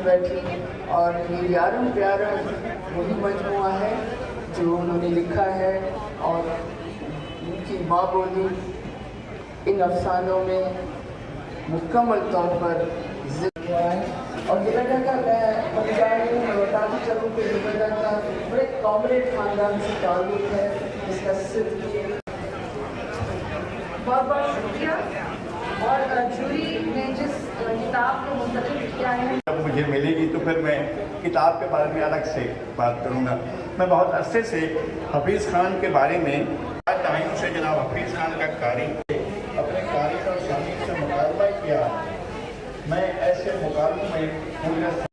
بیٹھی اور یہ یارم پیارم وہی مجموعہ ہے جو انہوں نے لکھا ہے اور ان کی ماں بولی ان افسانوں میں مکمل طور پر ذکر ہوا ہے۔ اور یہ لگا کہ میں بتاتی چلوں کہ یہ لگا کا بڑے کامریڈ خاندان سے تعلق ہے جس کا صرف یہ بہت بہت شکریہ۔ اور جوری نے جس کتاب کو منتخب کیا ہے جب مجھے ملے گی تو پھر میں کتاب کے بارے میں الگ سے بات کروں گا۔ میں بہت عرصے سے حفیظ خان کے بارے میں ٹائم سے جناب حفیظ خان کا قاری اپنے قاری اور شامل سے مطالبہ کیا۔ میں ایسے مقابلوں میں